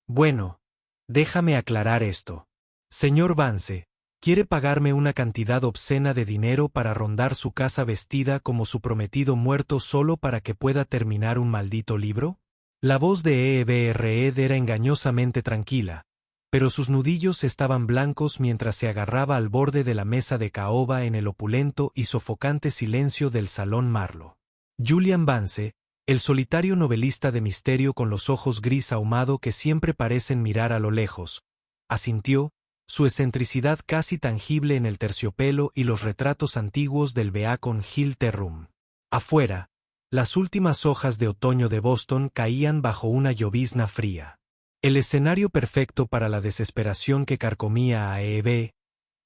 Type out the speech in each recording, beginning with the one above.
Bueno, déjame aclarar esto. Señor Vance, ¿quiere pagarme una cantidad obscena de dinero para rondar su casa vestida como su prometido muerto solo para que pueda terminar un maldito libro? La voz de Ed era engañosamente tranquila, pero sus nudillos estaban blancos mientras se agarraba al borde de la mesa de caoba en el opulento y sofocante silencio del salón Marlowe. Julian Vance, el solitario novelista de misterio con los ojos gris ahumado que siempre parecen mirar a lo lejos, asintió, su excentricidad casi tangible en el terciopelo y los retratos antiguos del Beacon Hill Terrum. Afuera, las últimas hojas de otoño de Boston caían bajo una llovizna fría. El escenario perfecto para la desesperación que carcomía a E.B.,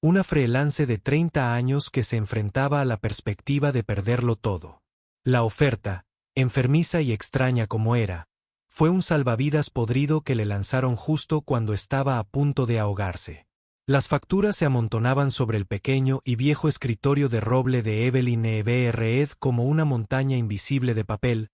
una freelance de 30 años que se enfrentaba a la perspectiva de perderlo todo. La oferta, enfermiza y extraña como era, fue un salvavidas podrido que le lanzaron justo cuando estaba a punto de ahogarse. Las facturas se amontonaban sobre el pequeño y viejo escritorio de roble de Evelyn Ed como una montaña invisible de papel,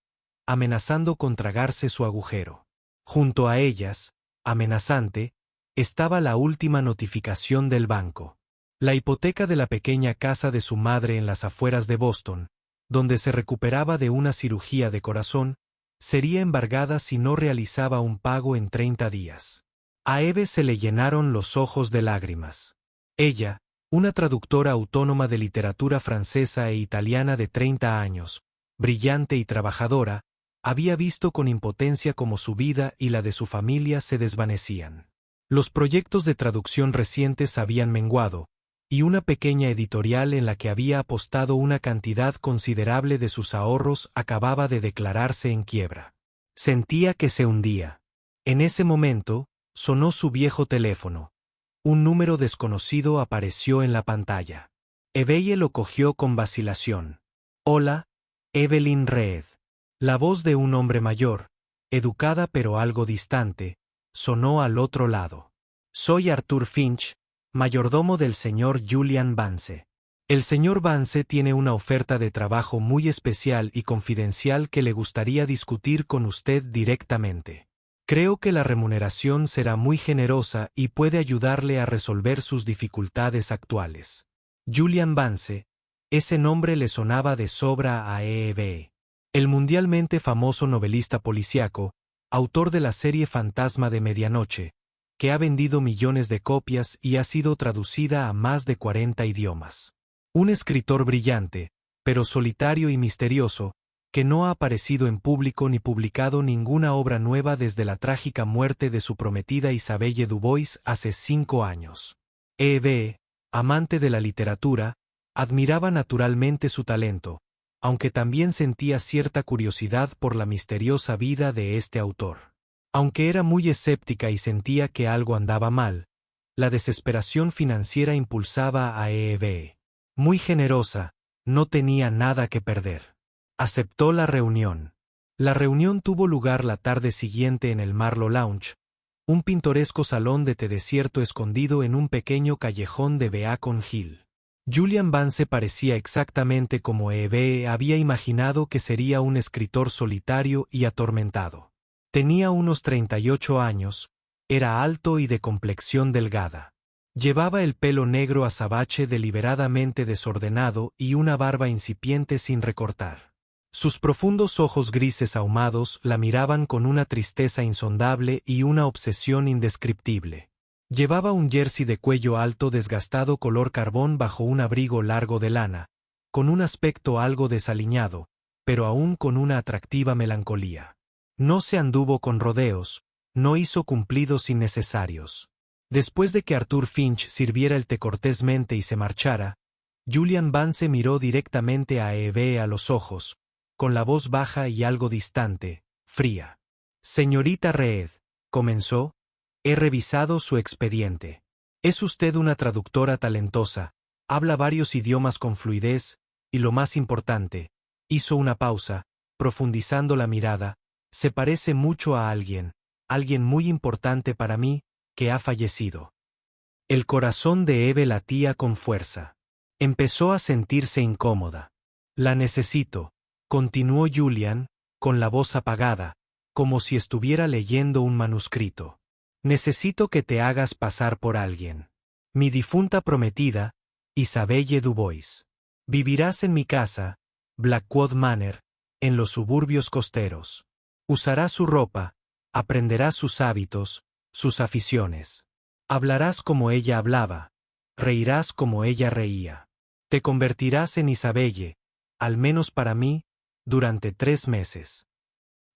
amenazando con tragarse su agujero. Junto a ellas, amenazante, estaba la última notificación del banco. La hipoteca de la pequeña casa de su madre en las afueras de Boston, donde se recuperaba de una cirugía de corazón, sería embargada si no realizaba un pago en 30 días. A Eve se le llenaron los ojos de lágrimas. Ella, una traductora autónoma de literatura francesa e italiana de 30 años, brillante y trabajadora, había visto con impotencia cómo su vida y la de su familia se desvanecían. Los proyectos de traducción recientes habían menguado, y una pequeña editorial en la que había apostado una cantidad considerable de sus ahorros acababa de declararse en quiebra. Sentía que se hundía. En ese momento, sonó su viejo teléfono. Un número desconocido apareció en la pantalla. Ebeye lo cogió con vacilación. Hola, Evelyn Reed. La voz de un hombre mayor, educada pero algo distante, sonó al otro lado. Soy Arthur Finch, mayordomo del señor Julian Vance. El señor Vance tiene una oferta de trabajo muy especial y confidencial que le gustaría discutir con usted directamente. Creo que la remuneración será muy generosa y puede ayudarle a resolver sus dificultades actuales. Julian Vance, ese nombre le sonaba de sobra a E.B., el mundialmente famoso novelista policíaco, autor de la serie Fantasma de Medianoche, que ha vendido millones de copias y ha sido traducida a más de 40 idiomas. Un escritor brillante, pero solitario y misterioso, que no ha aparecido en público ni publicado ninguna obra nueva desde la trágica muerte de su prometida Isabelle Dubois hace 5 años. E.B., amante de la literatura, admiraba naturalmente su talento, aunque también sentía cierta curiosidad por la misteriosa vida de este autor. Aunque era muy escéptica y sentía que algo andaba mal, la desesperación financiera impulsaba a E.B. Muy generosa, no tenía nada que perder. Aceptó la reunión. La reunión tuvo lugar la tarde siguiente en el Marlowe Lounge, un pintoresco salón de té desierto escondido en un pequeño callejón de Beacon Hill. Julian Vance parecía exactamente como E.B. había imaginado que sería un escritor solitario y atormentado. Tenía unos 38 años, era alto y de complexión delgada. Llevaba el pelo negro azabache deliberadamente desordenado y una barba incipiente sin recortar. Sus profundos ojos grises ahumados la miraban con una tristeza insondable y una obsesión indescriptible. Llevaba un jersey de cuello alto desgastado color carbón bajo un abrigo largo de lana, con un aspecto algo desaliñado, pero aún con una atractiva melancolía. No se anduvo con rodeos, no hizo cumplidos innecesarios. Después de que Arthur Finch sirviera el té cortésmente y se marchara, Julian Vance miró directamente a E.B. a los ojos, con la voz baja y algo distante, fría. Señorita Reed, comenzó, he revisado su expediente. Es usted una traductora talentosa, habla varios idiomas con fluidez, y lo más importante, hizo una pausa, profundizando la mirada, se parece mucho a alguien muy importante para mí, que ha fallecido. El corazón de Eve latía con fuerza. Empezó a sentirse incómoda. La necesito, continuó Julian, con la voz apagada, como si estuviera leyendo un manuscrito. Necesito que te hagas pasar por alguien. Mi difunta prometida, Isabelle Dubois. Vivirás en mi casa, Blackwood Manor, en los suburbios costeros. Usarás su ropa, aprenderás sus hábitos, sus aficiones. Hablarás como ella hablaba, reirás como ella reía. Te convertirás en Isabelle, al menos para mí, durante 3 meses.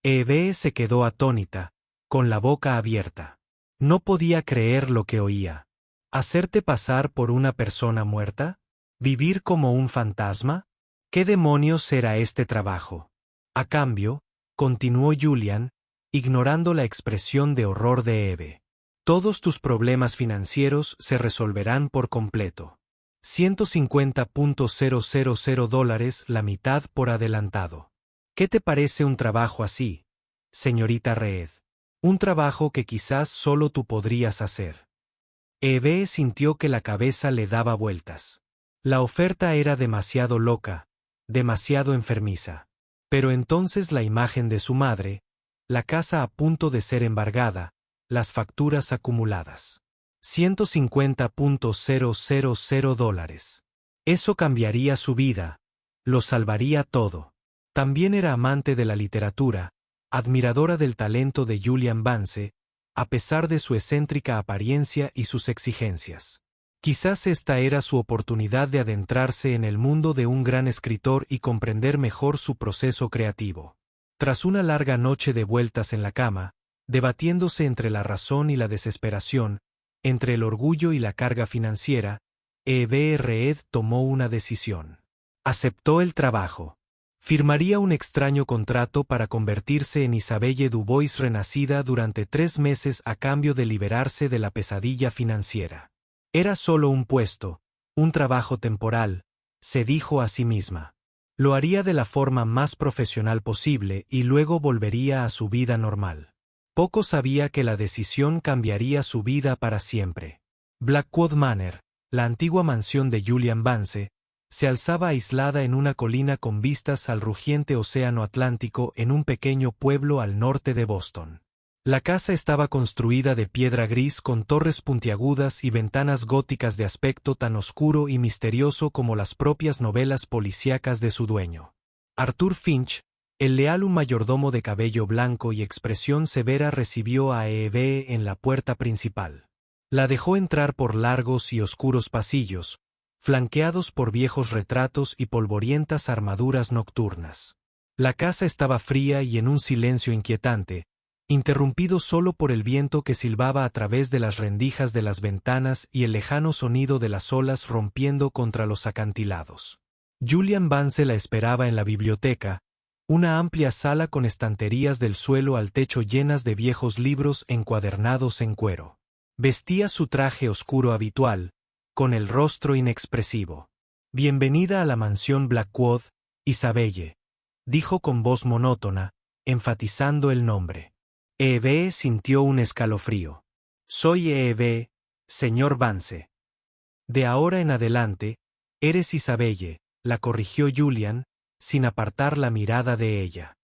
Eve se quedó atónita, con la boca abierta. No podía creer lo que oía. ¿Hacerte pasar por una persona muerta? ¿Vivir como un fantasma? ¿Qué demonios era este trabajo? A cambio, continuó Julian, ignorando la expresión de horror de Eve. Todos tus problemas financieros se resolverán por completo. $150,000, la mitad por adelantado. ¿Qué te parece un trabajo así, señorita Reed? Un trabajo que quizás solo tú podrías hacer. Eve sintió que la cabeza le daba vueltas. La oferta era demasiado loca, demasiado enfermiza. Pero entonces la imagen de su madre, la casa a punto de ser embargada, las facturas acumuladas. $150,000. Eso cambiaría su vida, lo salvaría todo. También era amante de la literatura, admiradora del talento de Julian Vance, a pesar de su excéntrica apariencia y sus exigencias. Quizás esta era su oportunidad de adentrarse en el mundo de un gran escritor y comprender mejor su proceso creativo. Tras una larga noche de vueltas en la cama, debatiéndose entre la razón y la desesperación, entre el orgullo y la carga financiera, Eve Reed tomó una decisión. Aceptó el trabajo. Firmaría un extraño contrato para convertirse en Isabelle Dubois renacida durante 3 meses a cambio de liberarse de la pesadilla financiera. Era solo un puesto, un trabajo temporal, se dijo a sí misma. Lo haría de la forma más profesional posible y luego volvería a su vida normal. Poco sabía que la decisión cambiaría su vida para siempre. Blackwood Manor, la antigua mansión de Julian Vance, se alzaba aislada en una colina con vistas al rugiente océano Atlántico en un pequeño pueblo al norte de Boston. La casa estaba construida de piedra gris con torres puntiagudas y ventanas góticas de aspecto tan oscuro y misterioso como las propias novelas policíacas de su dueño. Arthur Finch, el leal un mayordomo de cabello blanco y expresión severa, recibió a Eve en la puerta principal. La dejó entrar por largos y oscuros pasillos, flanqueados por viejos retratos y polvorientas armaduras nocturnas. La casa estaba fría y en un silencio inquietante, interrumpido solo por el viento que silbaba a través de las rendijas de las ventanas y el lejano sonido de las olas rompiendo contra los acantilados. Julian Vance la esperaba en la biblioteca, una amplia sala con estanterías del suelo al techo llenas de viejos libros encuadernados en cuero. Vestía su traje oscuro habitual, con el rostro inexpresivo. «Bienvenida a la mansión Blackwood, Isabelle», dijo con voz monótona, enfatizando el nombre. Eve sintió un escalofrío. «Soy Eve, señor Vance». «De ahora en adelante, eres Isabelle», la corrigió Julian, sin apartar la mirada de ella.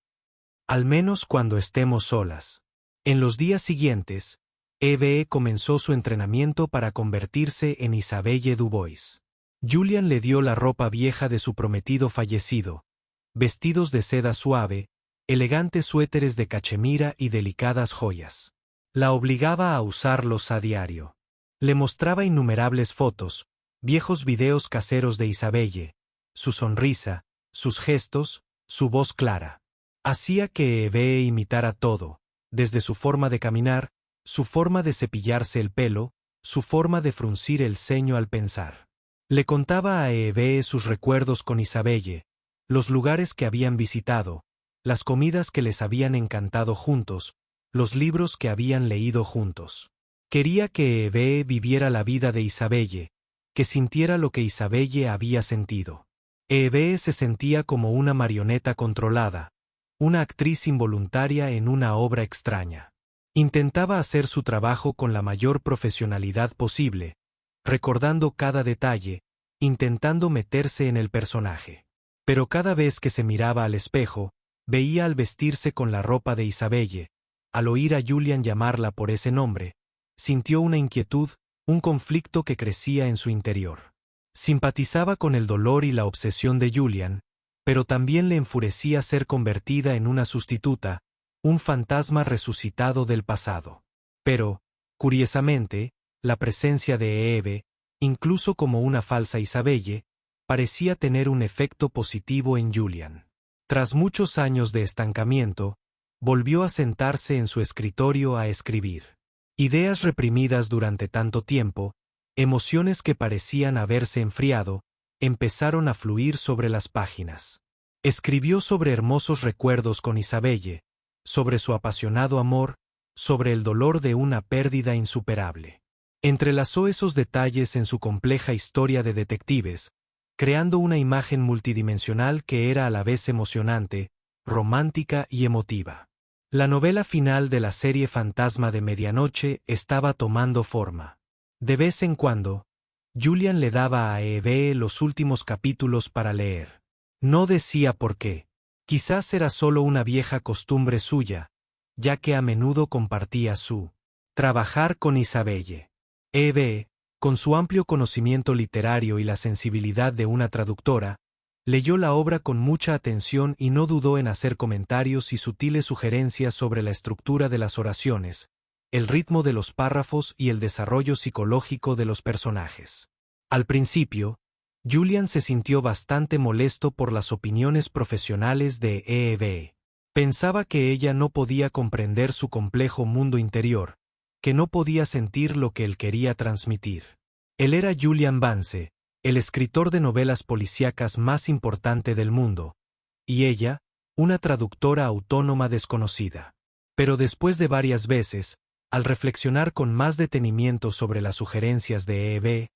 «Al menos cuando estemos solas». En los días siguientes, Eve comenzó su entrenamiento para convertirse en Isabelle Dubois. Julian le dio la ropa vieja de su prometido fallecido, vestidos de seda suave, elegantes suéteres de cachemira y delicadas joyas. La obligaba a usarlos a diario. Le mostraba innumerables fotos, viejos videos caseros de Isabelle, su sonrisa, sus gestos, su voz clara. Hacía que Eve imitara todo, desde su forma de caminar, su forma de cepillarse el pelo, su forma de fruncir el ceño al pensar. Le contaba a Eve sus recuerdos con Isabelle, los lugares que habían visitado, las comidas que les habían encantado juntos, los libros que habían leído juntos. Quería que Eve viviera la vida de Isabelle, que sintiera lo que Isabelle había sentido. Eve se sentía como una marioneta controlada, una actriz involuntaria en una obra extraña. Intentaba hacer su trabajo con la mayor profesionalidad posible, recordando cada detalle, intentando meterse en el personaje. Pero cada vez que se miraba al espejo, veía al vestirse con la ropa de Isabelle, al oír a Julian llamarla por ese nombre, sintió una inquietud, un conflicto que crecía en su interior. Simpatizaba con el dolor y la obsesión de Julian, pero también le enfurecía ser convertida en una sustituta, un fantasma resucitado del pasado. Pero, curiosamente, la presencia de Eve, incluso como una falsa Isabelle, parecía tener un efecto positivo en Julian. Tras muchos años de estancamiento, volvió a sentarse en su escritorio a escribir. Ideas reprimidas durante tanto tiempo, emociones que parecían haberse enfriado, empezaron a fluir sobre las páginas. Escribió sobre hermosos recuerdos con Isabelle, sobre su apasionado amor, sobre el dolor de una pérdida insuperable. Entrelazó esos detalles en su compleja historia de detectives, creando una imagen multidimensional que era a la vez emocionante, romántica y emotiva. La novela final de la serie Fantasma de Medianoche estaba tomando forma. De vez en cuando, Julian le daba a Eve los últimos capítulos para leer. No decía por qué. Quizás era solo una vieja costumbre suya, ya que a menudo compartía su trabajar con Isabelle. Eve, con su amplio conocimiento literario y la sensibilidad de una traductora, leyó la obra con mucha atención y no dudó en hacer comentarios y sutiles sugerencias sobre la estructura de las oraciones, el ritmo de los párrafos y el desarrollo psicológico de los personajes. Al principio, Julian se sintió bastante molesto por las opiniones profesionales de Eve. Pensaba que ella no podía comprender su complejo mundo interior, que no podía sentir lo que él quería transmitir. Él era Julian Vance, el escritor de novelas policíacas más importante del mundo, y ella, una traductora autónoma desconocida. Pero después de varias veces, al reflexionar con más detenimiento sobre las sugerencias de Eve,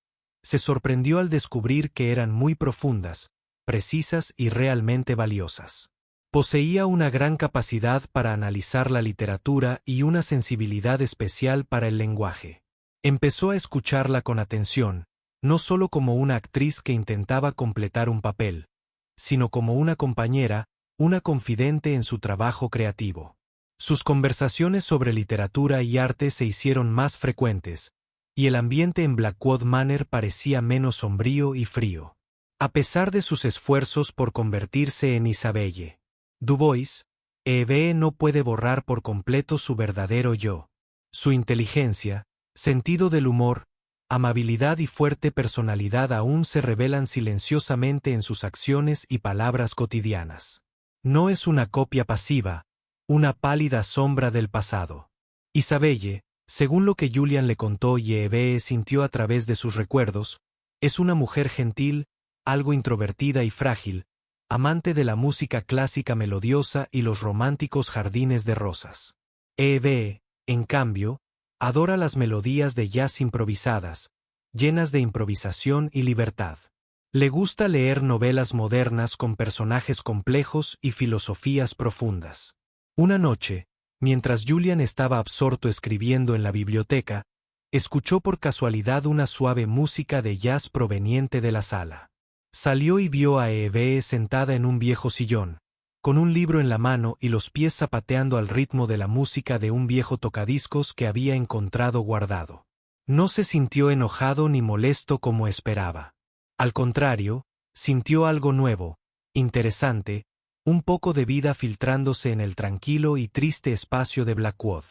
se sorprendió al descubrir que eran muy profundas, precisas y realmente valiosas. Poseía una gran capacidad para analizar la literatura y una sensibilidad especial para el lenguaje. Empezó a escucharla con atención, no solo como una actriz que intentaba completar un papel, sino como una compañera, una confidente en su trabajo creativo. Sus conversaciones sobre literatura y arte se hicieron más frecuentes, y el ambiente en Blackwood Manor parecía menos sombrío y frío. A pesar de sus esfuerzos por convertirse en Isabelle Dubois, Eve no puede borrar por completo su verdadero yo. Su inteligencia, sentido del humor, amabilidad y fuerte personalidad aún se revelan silenciosamente en sus acciones y palabras cotidianas. No es una copia pasiva, una pálida sombra del pasado. Isabelle, según lo que Julian le contó y Eve sintió a través de sus recuerdos, es una mujer gentil, algo introvertida y frágil, amante de la música clásica melodiosa y los románticos jardines de rosas. Eve, en cambio, adora las melodías de jazz improvisadas, llenas de improvisación y libertad. Le gusta leer novelas modernas con personajes complejos y filosofías profundas. Una noche, mientras Julian estaba absorto escribiendo en la biblioteca, escuchó por casualidad una suave música de jazz proveniente de la sala. Salió y vio a Eve sentada en un viejo sillón, con un libro en la mano y los pies zapateando al ritmo de la música de un viejo tocadiscos que había encontrado guardado. No se sintió enojado ni molesto como esperaba. Al contrario, sintió algo nuevo, interesante, un poco de vida filtrándose en el tranquilo y triste espacio de Blackwood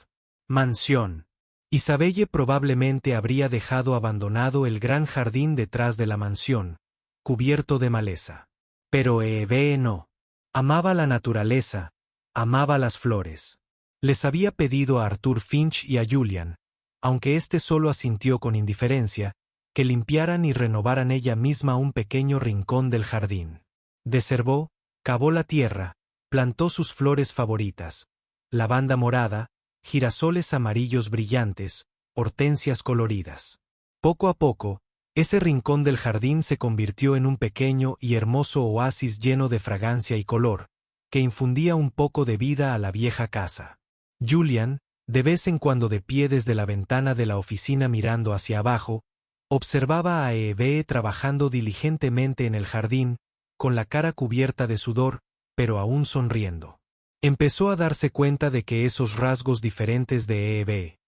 Mansión. Isabelle probablemente habría dejado abandonado el gran jardín detrás de la mansión, cubierto de maleza. Pero Eve no. Amaba la naturaleza, amaba las flores. Les había pedido a Arthur Finch y a Julian, aunque éste solo asintió con indiferencia, que limpiaran y renovaran ella misma un pequeño rincón del jardín. Desherbó, cavó la tierra, plantó sus flores favoritas, lavanda morada, girasoles amarillos brillantes, hortensias coloridas. Poco a poco, ese rincón del jardín se convirtió en un pequeño y hermoso oasis lleno de fragancia y color, que infundía un poco de vida a la vieja casa. Julian, de vez en cuando de pie desde la ventana de la oficina mirando hacia abajo, observaba a Eve trabajando diligentemente en el jardín, con la cara cubierta de sudor, pero aún sonriendo. Empezó a darse cuenta de que esos rasgos diferentes de Eve,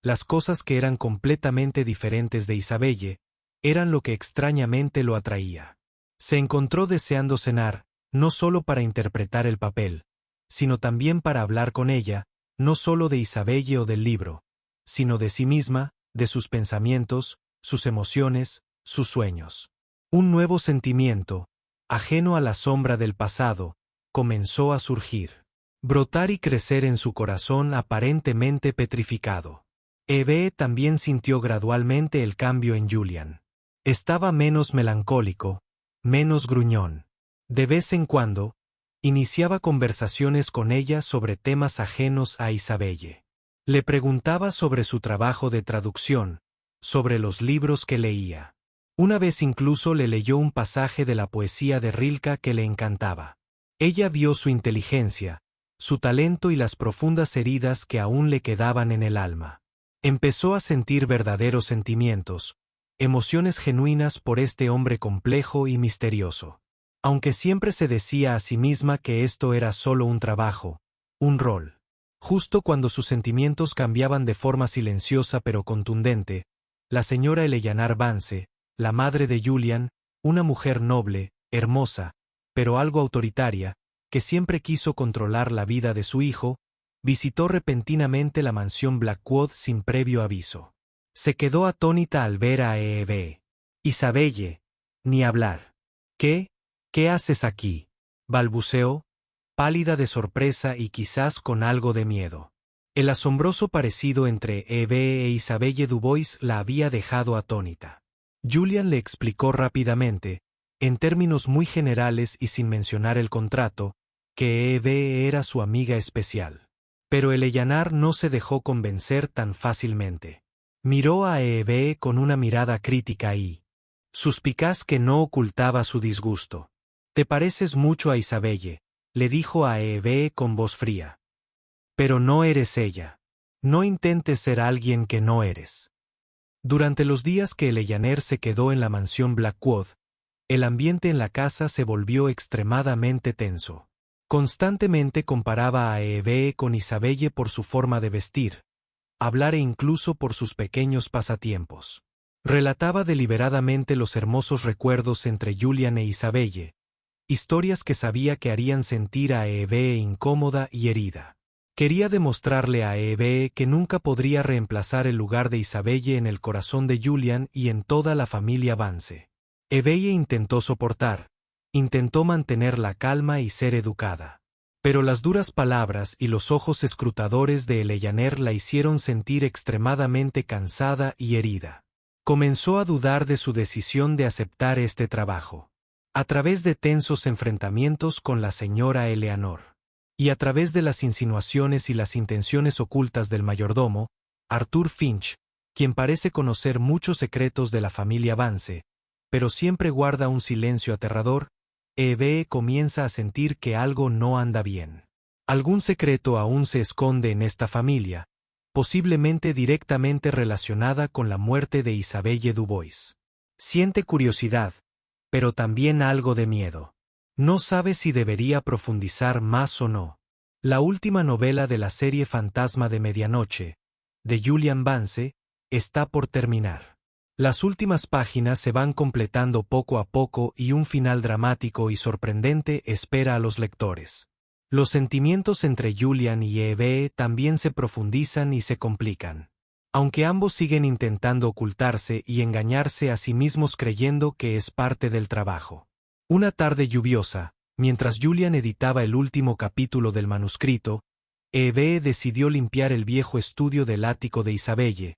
las cosas que eran completamente diferentes de Isabelle, eran lo que extrañamente lo atraía. Se encontró deseando cenar, no solo para interpretar el papel, sino también para hablar con ella, no solo de Isabelle o del libro, sino de sí misma, de sus pensamientos, sus emociones, sus sueños. Un nuevo sentimiento, ajeno a la sombra del pasado, comenzó a surgir, brotar y crecer en su corazón aparentemente petrificado. Eve también sintió gradualmente el cambio en Julian. Estaba menos melancólico, menos gruñón. De vez en cuando, iniciaba conversaciones con ella sobre temas ajenos a Isabelle. Le preguntaba sobre su trabajo de traducción, sobre los libros que leía. Una vez incluso le leyó un pasaje de la poesía de Rilke que le encantaba. Ella vio su inteligencia, su talento y las profundas heridas que aún le quedaban en el alma. Empezó a sentir verdaderos sentimientos, emociones genuinas por este hombre complejo y misterioso. Aunque siempre se decía a sí misma que esto era solo un trabajo, un rol. Justo cuando sus sentimientos cambiaban de forma silenciosa pero contundente, la señora Eleanor Vance, la madre de Julian, una mujer noble, hermosa, pero algo autoritaria, que siempre quiso controlar la vida de su hijo, visitó repentinamente la mansión Blackwood sin previo aviso. Se quedó atónita al ver a Eve. Isabelle, ni hablar. ¿Qué haces aquí?, balbuceó, pálida de sorpresa y quizás con algo de miedo. El asombroso parecido entre Eve e Isabelle Dubois la había dejado atónita. Julian le explicó rápidamente, en términos muy generales y sin mencionar el contrato, que Eve era su amiga especial. Pero Eleanor no se dejó convencer tan fácilmente. Miró a Eve con una mirada crítica y suspicaz que no ocultaba su disgusto. «Te pareces mucho a Isabelle», le dijo a Eve con voz fría. «Pero no eres ella. No intentes ser alguien que no eres». Durante los días que Eleanor se quedó en la mansión Blackwood, el ambiente en la casa se volvió extremadamente tenso. Constantemente comparaba a Eve con Isabelle por su forma de vestir, hablar e incluso por sus pequeños pasatiempos. Relataba deliberadamente los hermosos recuerdos entre Julian e Isabelle, historias que sabía que harían sentir a Eve incómoda y herida. Quería demostrarle a Eve que nunca podría reemplazar el lugar de Isabelle en el corazón de Julian y en toda la familia Vance. Eve intentó soportar, intentó mantener la calma y ser educada. Pero las duras palabras y los ojos escrutadores de Eleanor la hicieron sentir extremadamente cansada y herida. Comenzó a dudar de su decisión de aceptar este trabajo. A través de tensos enfrentamientos con la señora Eleanor, y a través de las insinuaciones y las intenciones ocultas del mayordomo, Arthur Finch, quien parece conocer muchos secretos de la familia Vance, pero siempre guarda un silencio aterrador, Eve comienza a sentir que algo no anda bien. Algún secreto aún se esconde en esta familia, posiblemente directamente relacionada con la muerte de Isabelle Dubois. Siente curiosidad, pero también algo de miedo. No sabe si debería profundizar más o no. La última novela de la serie Fantasma de Medianoche, de Julian Vance, está por terminar. Las últimas páginas se van completando poco a poco y un final dramático y sorprendente espera a los lectores. Los sentimientos entre Julian y Eve también se profundizan y se complican. Aunque ambos siguen intentando ocultarse y engañarse a sí mismos creyendo que es parte del trabajo. Una tarde lluviosa, mientras Julian editaba el último capítulo del manuscrito, Eve decidió limpiar el viejo estudio del ático de Isabelle,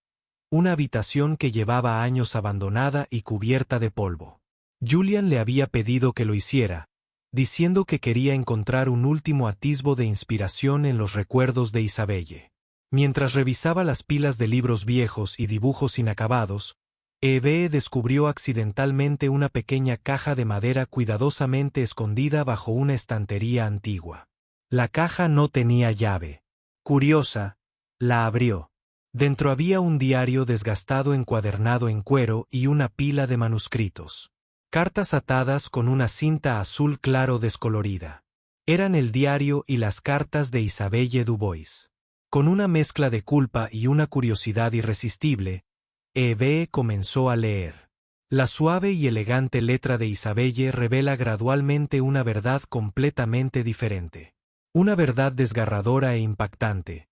una habitación que llevaba años abandonada y cubierta de polvo. Julian le había pedido que lo hiciera, diciendo que quería encontrar un último atisbo de inspiración en los recuerdos de Isabelle. Mientras revisaba las pilas de libros viejos y dibujos inacabados, Eve descubrió accidentalmente una pequeña caja de madera cuidadosamente escondida bajo una estantería antigua. La caja no tenía llave. Curiosa, la abrió. Dentro había un diario desgastado encuadernado en cuero y una pila de manuscritos. Cartas atadas con una cinta azul claro descolorida. Eran el diario y las cartas de Isabelle Dubois. Con una mezcla de culpa y una curiosidad irresistible, Eve comenzó a leer. La suave y elegante letra de Isabelle revela gradualmente una verdad completamente diferente. Una verdad desgarradora e impactante,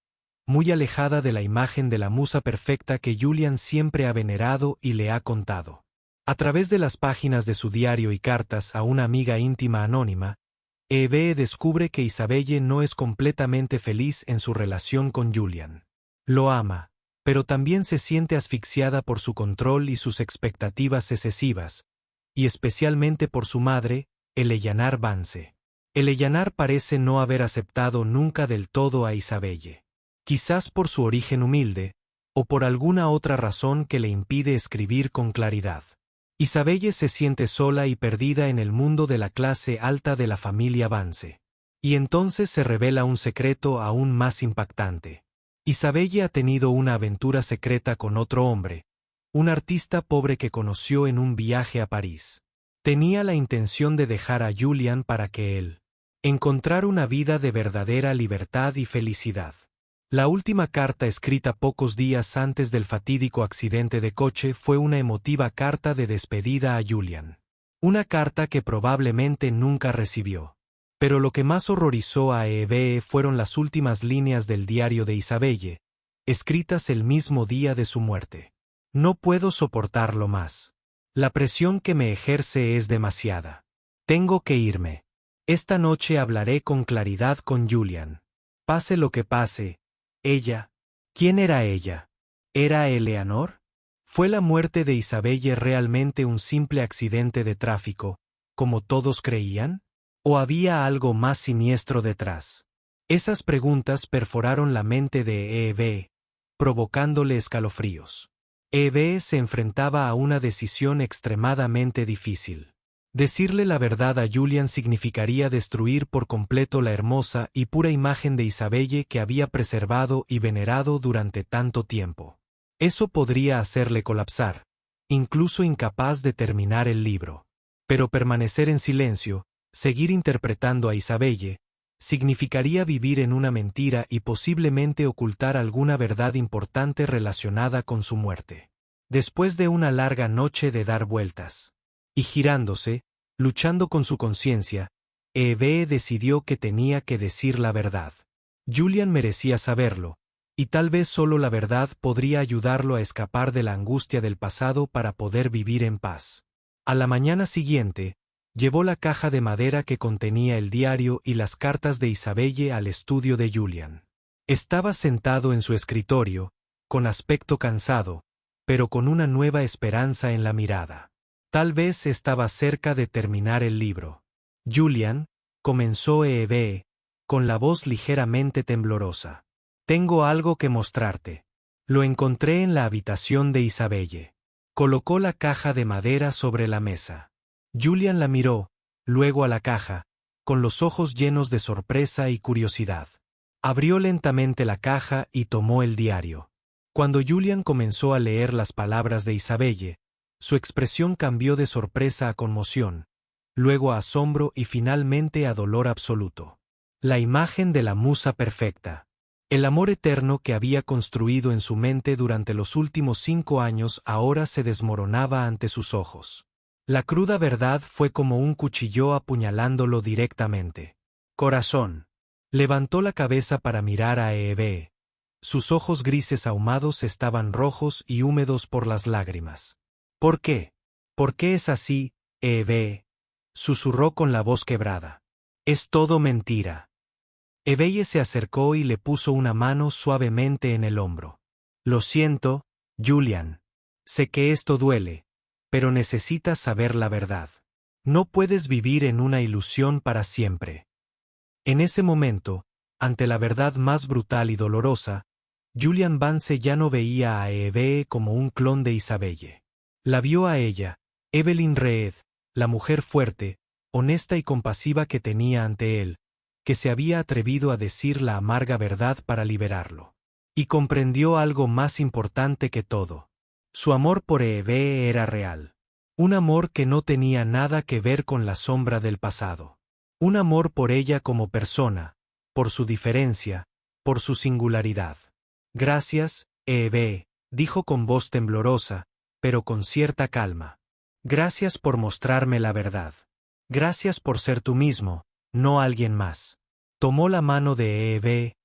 muy alejada de la imagen de la musa perfecta que Julian siempre ha venerado y le ha contado. A través de las páginas de su diario y cartas a una amiga íntima anónima, Eve descubre que Isabelle no es completamente feliz en su relación con Julian. Lo ama, pero también se siente asfixiada por su control y sus expectativas excesivas, y especialmente por su madre, Eleanor Vance. Eleanor parece no haber aceptado nunca del todo a Isabelle. Quizás por su origen humilde, o por alguna otra razón que le impide escribir con claridad. Isabelle se siente sola y perdida en el mundo de la clase alta de la familia Vance. Y entonces se revela un secreto aún más impactante. Isabelle ha tenido una aventura secreta con otro hombre, un artista pobre que conoció en un viaje a París. Tenía la intención de dejar a Julian para que él encontrara una vida de verdadera libertad y felicidad. La última carta escrita pocos días antes del fatídico accidente de coche fue una emotiva carta de despedida a Julian. Una carta que probablemente nunca recibió. Pero lo que más horrorizó a Eve fueron las últimas líneas del diario de Isabelle, escritas el mismo día de su muerte. No puedo soportarlo más. La presión que me ejerce es demasiada. Tengo que irme. Esta noche hablaré con claridad con Julian. Pase lo que pase. Ella. ¿Quién era ella? ¿Era Eleanor? ¿Fue la muerte de Isabelle realmente un simple accidente de tráfico, como todos creían? ¿O había algo más siniestro detrás? Esas preguntas perforaron la mente de Eve, provocándole escalofríos. Eve se enfrentaba a una decisión extremadamente difícil. Decirle la verdad a Julian significaría destruir por completo la hermosa y pura imagen de Isabelle que había preservado y venerado durante tanto tiempo. Eso podría hacerle colapsar, incluso incapaz de terminar el libro. Pero permanecer en silencio, seguir interpretando a Isabelle, significaría vivir en una mentira y posiblemente ocultar alguna verdad importante relacionada con su muerte. Después de una larga noche de dar vueltas y girándose, luchando con su conciencia, Eve decidió que tenía que decir la verdad. Julian merecía saberlo, y tal vez solo la verdad podría ayudarlo a escapar de la angustia del pasado para poder vivir en paz. A la mañana siguiente, llevó la caja de madera que contenía el diario y las cartas de Isabelle al estudio de Julian. Estaba sentado en su escritorio, con aspecto cansado, pero con una nueva esperanza en la mirada. Tal vez estaba cerca de terminar el libro. Julian, comenzó Eve, con la voz ligeramente temblorosa. Tengo algo que mostrarte. Lo encontré en la habitación de Isabelle. Colocó la caja de madera sobre la mesa. Julian la miró, luego a la caja, con los ojos llenos de sorpresa y curiosidad. Abrió lentamente la caja y tomó el diario. Cuando Julian comenzó a leer las palabras de Isabelle, su expresión cambió de sorpresa a conmoción, luego a asombro y finalmente a dolor absoluto. La imagen de la musa perfecta. El amor eterno que había construido en su mente durante los últimos 5 años ahora se desmoronaba ante sus ojos. La cruda verdad fue como un cuchillo apuñalándolo directamente. Corazón. Levantó la cabeza para mirar a Eve. Sus ojos grises ahumados estaban rojos y húmedos por las lágrimas. ¿Por qué? ¿Por qué es así, Eve? Susurró con la voz quebrada. Es todo mentira. Eve se acercó y le puso una mano suavemente en el hombro. Lo siento, Julian. Sé que esto duele, pero necesitas saber la verdad. No puedes vivir en una ilusión para siempre. En ese momento, ante la verdad más brutal y dolorosa, Julian Vance ya no veía a Eve como un clon de Isabelle. La vio a ella, Evelyn Reed, la mujer fuerte, honesta y compasiva que tenía ante él, que se había atrevido a decir la amarga verdad para liberarlo. Y comprendió algo más importante que todo. Su amor por Eve era real. Un amor que no tenía nada que ver con la sombra del pasado. Un amor por ella como persona, por su diferencia, por su singularidad. Gracias, Eve, dijo con voz temblorosa, pero con cierta calma. Gracias por mostrarme la verdad. Gracias por ser tú mismo, no alguien más. Tomó la mano de Eve,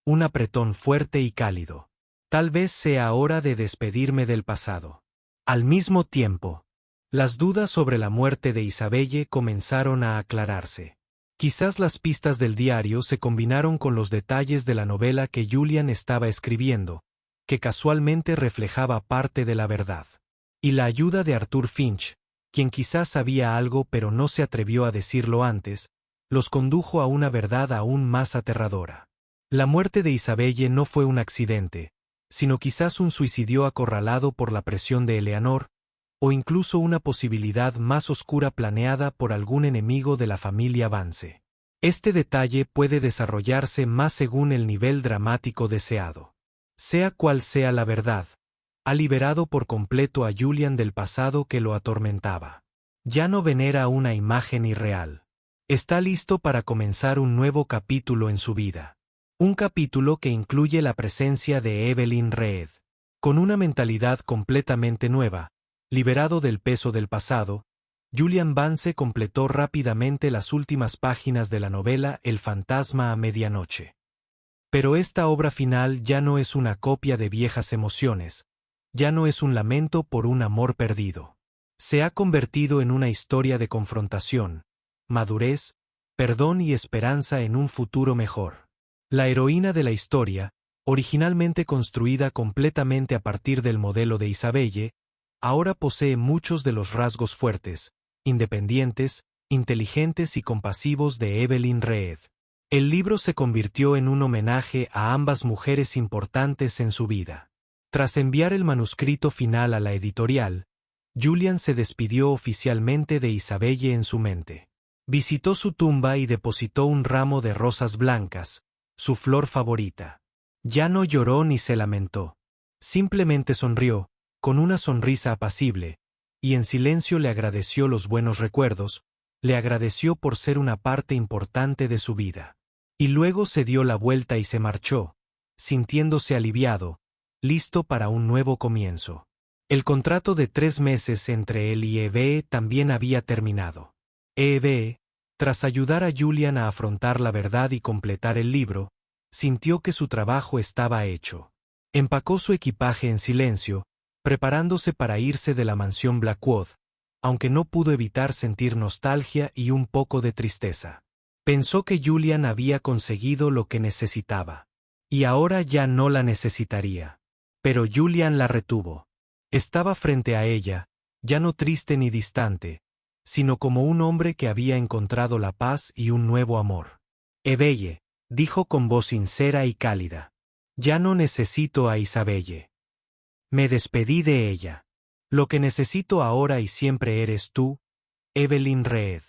un apretón fuerte y cálido. Tal vez sea hora de despedirme del pasado. Al mismo tiempo, las dudas sobre la muerte de Isabelle comenzaron a aclararse. Quizás las pistas del diario se combinaron con los detalles de la novela que Julian estaba escribiendo, que casualmente reflejaba parte de la verdad. Y la ayuda de Arthur Finch, quien quizás sabía algo pero no se atrevió a decirlo antes, los condujo a una verdad aún más aterradora. La muerte de Isabelle no fue un accidente, sino quizás un suicidio acorralado por la presión de Eleanor, o incluso una posibilidad más oscura planeada por algún enemigo de la familia Vance. Este detalle puede desarrollarse más según el nivel dramático deseado. Sea cual sea la verdad, ha liberado por completo a Julian del pasado que lo atormentaba. Ya no venera una imagen irreal. Está listo para comenzar un nuevo capítulo en su vida. Un capítulo que incluye la presencia de Evelyn Reed. Con una mentalidad completamente nueva, liberado del peso del pasado, Julian Vance completó rápidamente las últimas páginas de la novela El fantasma a medianoche. Pero esta obra final ya no es una copia de viejas emociones, ya no es un lamento por un amor perdido. Se ha convertido en una historia de confrontación, madurez, perdón y esperanza en un futuro mejor. La heroína de la historia, originalmente construida completamente a partir del modelo de Isabelle, ahora posee muchos de los rasgos fuertes, independientes, inteligentes y compasivos de Evelyn Reed. El libro se convirtió en un homenaje a ambas mujeres importantes en su vida. Tras enviar el manuscrito final a la editorial, Julian se despidió oficialmente de Isabelle en su mente. Visitó su tumba y depositó un ramo de rosas blancas, su flor favorita. Ya no lloró ni se lamentó. Simplemente sonrió, con una sonrisa apacible, y en silencio le agradeció los buenos recuerdos, le agradeció por ser una parte importante de su vida. Y luego se dio la vuelta y se marchó, sintiéndose aliviado, listo para un nuevo comienzo. El contrato de 3 meses entre él y Eve también había terminado. Eve, tras ayudar a Julian a afrontar la verdad y completar el libro, sintió que su trabajo estaba hecho. Empacó su equipaje en silencio, preparándose para irse de la mansión Blackwood, aunque no pudo evitar sentir nostalgia y un poco de tristeza. Pensó que Julian había conseguido lo que necesitaba. Y ahora ya no la necesitaría. Pero Julian la retuvo. Estaba frente a ella, ya no triste ni distante, sino como un hombre que había encontrado la paz y un nuevo amor. Eveille, dijo con voz sincera y cálida. Ya no necesito a Isabelle. Me despedí de ella. Lo que necesito ahora y siempre eres tú, Evelyn Reed.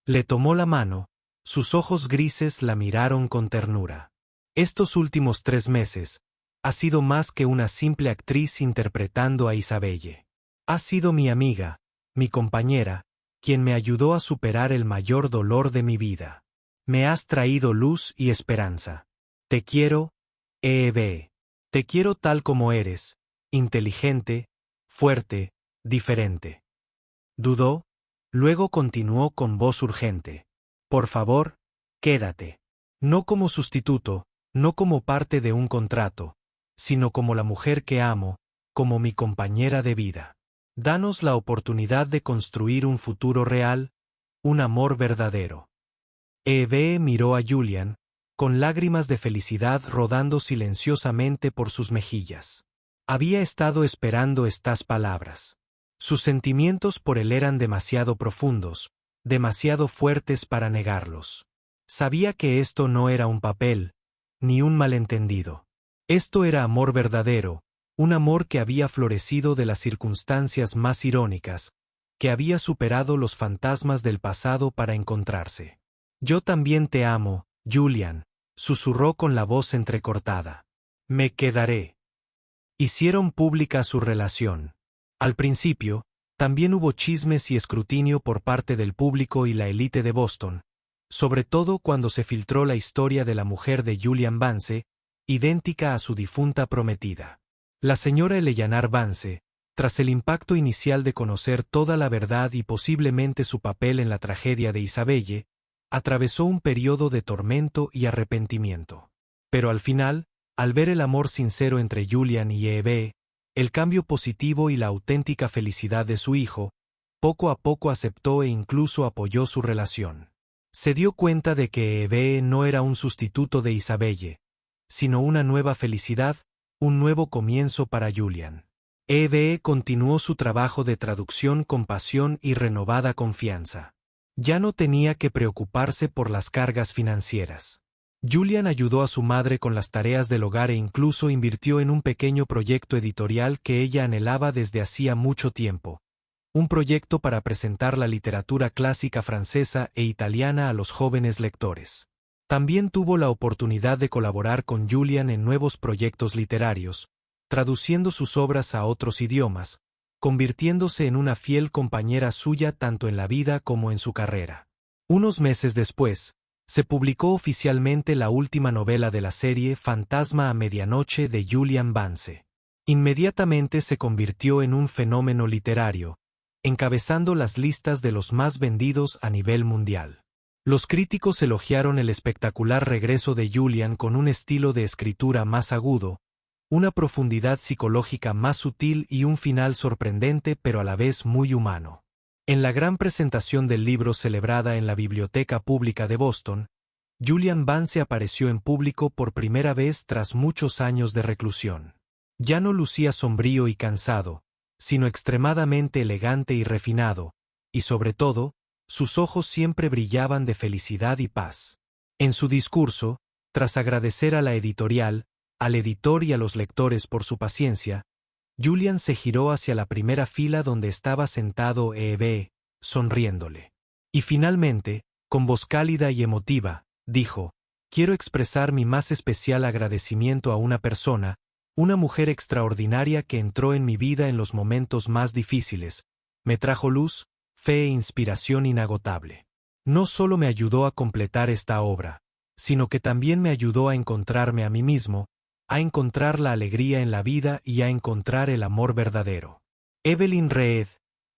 Le tomó la mano, sus ojos grises la miraron con ternura. Estos últimos 3 meses, ha sido más que una simple actriz interpretando a Isabelle. Ha sido mi amiga, mi compañera, quien me ayudó a superar el mayor dolor de mi vida. Me has traído luz y esperanza. Te quiero, Eve. Te quiero tal como eres, inteligente, fuerte, diferente. Dudó, luego continuó con voz urgente. Por favor, quédate. No como sustituto, no como parte de un contrato, sino como la mujer que amo, como mi compañera de vida. Danos la oportunidad de construir un futuro real, un amor verdadero. Eve miró a Julian, con lágrimas de felicidad rodando silenciosamente por sus mejillas. Había estado esperando estas palabras. Sus sentimientos por él eran demasiado profundos, demasiado fuertes para negarlos. Sabía que esto no era un papel, ni un malentendido. Esto era amor verdadero, un amor que había florecido de las circunstancias más irónicas, que había superado los fantasmas del pasado para encontrarse. Yo también te amo, Julian, susurró con la voz entrecortada. Me quedaré. Hicieron pública su relación. Al principio, también hubo chismes y escrutinio por parte del público y la élite de Boston, sobre todo cuando se filtró la historia de la mujer de Julian Vance, idéntica a su difunta prometida. La señora Eleanor Vance, tras el impacto inicial de conocer toda la verdad y posiblemente su papel en la tragedia de Isabelle, atravesó un periodo de tormento y arrepentimiento. Pero al final, al ver el amor sincero entre Julian y Eve, el cambio positivo y la auténtica felicidad de su hijo, poco a poco aceptó e incluso apoyó su relación. Se dio cuenta de que Eve no era un sustituto de Isabelle, sino una nueva felicidad, un nuevo comienzo para Julian. Eve continuó su trabajo de traducción con pasión y renovada confianza. Ya no tenía que preocuparse por las cargas financieras. Julian ayudó a su madre con las tareas del hogar e incluso invirtió en un pequeño proyecto editorial que ella anhelaba desde hacía mucho tiempo. Un proyecto para presentar la literatura clásica francesa e italiana a los jóvenes lectores. También tuvo la oportunidad de colaborar con Julian en nuevos proyectos literarios, traduciendo sus obras a otros idiomas, convirtiéndose en una fiel compañera suya tanto en la vida como en su carrera. Unos meses después, se publicó oficialmente la última novela de la serie Fantasma a Medianoche de Julian Vance. Inmediatamente se convirtió en un fenómeno literario, encabezando las listas de los más vendidos a nivel mundial. Los críticos elogiaron el espectacular regreso de Julian con un estilo de escritura más agudo, una profundidad psicológica más sutil y un final sorprendente pero a la vez muy humano. En la gran presentación del libro celebrada en la Biblioteca Pública de Boston, Julian Vance apareció en público por primera vez tras muchos años de reclusión. Ya no lucía sombrío y cansado, sino extremadamente elegante y refinado, y sobre todo, sus ojos siempre brillaban de felicidad y paz. En su discurso, tras agradecer a la editorial, al editor y a los lectores por su paciencia, Julian se giró hacia la primera fila donde estaba sentado Eve, sonriéndole. Y finalmente, con voz cálida y emotiva, dijo: «Quiero expresar mi más especial agradecimiento a una persona, una mujer extraordinaria que entró en mi vida en los momentos más difíciles, me trajo luz, fe e inspiración inagotable. No solo me ayudó a completar esta obra, sino que también me ayudó a encontrarme a mí mismo, a encontrar la alegría en la vida y a encontrar el amor verdadero. Evelyn Reed,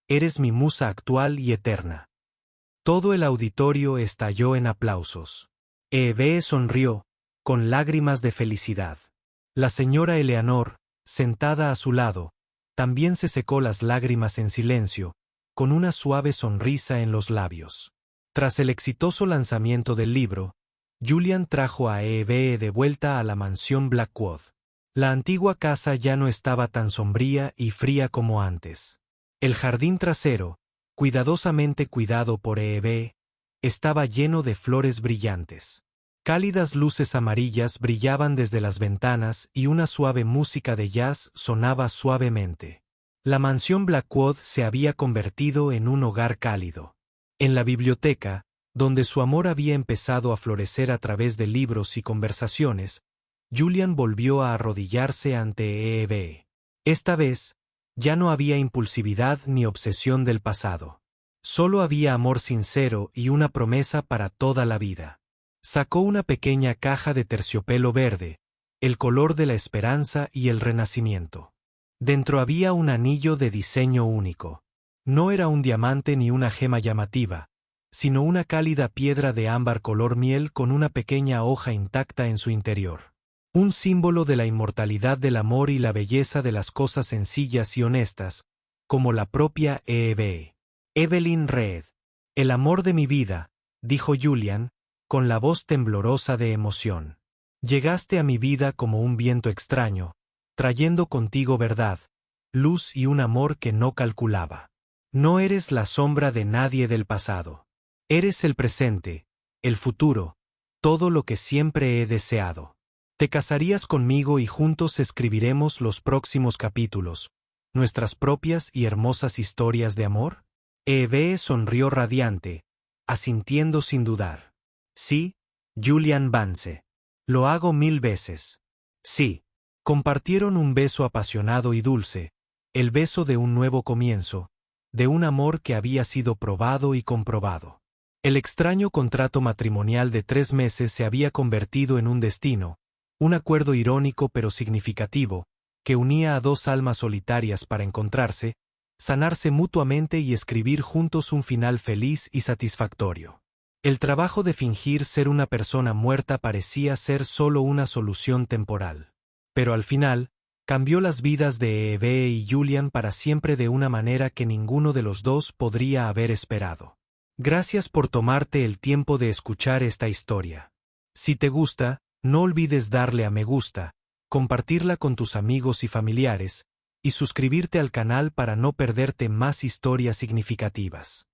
eres mi musa actual y eterna». Todo el auditorio estalló en aplausos. Eve sonrió, con lágrimas de felicidad. La señora Eleanor, sentada a su lado, también se secó las lágrimas en silencio, con una suave sonrisa en los labios. Tras el exitoso lanzamiento del libro, Julian trajo a Eve de vuelta a la mansión Blackwood. La antigua casa ya no estaba tan sombría y fría como antes. El jardín trasero, cuidadosamente cuidado por Eve, estaba lleno de flores brillantes. Cálidas luces amarillas brillaban desde las ventanas y una suave música de jazz sonaba suavemente. La mansión Blackwood se había convertido en un hogar cálido. En la biblioteca, donde su amor había empezado a florecer a través de libros y conversaciones, Julian volvió a arrodillarse ante Eve. Esta vez, ya no había impulsividad ni obsesión del pasado. Solo había amor sincero y una promesa para toda la vida. Sacó una pequeña caja de terciopelo verde, el color de la esperanza y el renacimiento. Dentro había un anillo de diseño único. No era un diamante ni una gema llamativa, sino una cálida piedra de ámbar color miel con una pequeña hoja intacta en su interior. Un símbolo de la inmortalidad del amor y la belleza de las cosas sencillas y honestas, como la propia Eve. Evelyn Reed. El amor de mi vida, dijo Julian, con la voz temblorosa de emoción. Llegaste a mi vida como un viento extraño, trayendo contigo verdad, luz y un amor que no calculaba. No eres la sombra de nadie del pasado. Eres el presente, el futuro, todo lo que siempre he deseado. Te casarías conmigo y juntos escribiremos los próximos capítulos, nuestras propias y hermosas historias de amor. Eve sonrió radiante, asintiendo sin dudar. Sí, Julian Vance. Lo hago 1000 veces. Sí. Compartieron un beso apasionado y dulce, el beso de un nuevo comienzo, de un amor que había sido probado y comprobado. El extraño contrato matrimonial de 3 meses se había convertido en un destino, un acuerdo irónico pero significativo, que unía a dos almas solitarias para encontrarse, sanarse mutuamente y escribir juntos un final feliz y satisfactorio. El trabajo de fingir ser una persona muerta parecía ser solo una solución temporal. Pero al final, cambió las vidas de Eve y Julian para siempre de una manera que ninguno de los dos podría haber esperado. Gracias por tomarte el tiempo de escuchar esta historia. Si te gusta, no olvides darle a me gusta, compartirla con tus amigos y familiares, y suscribirte al canal para no perderte más historias significativas.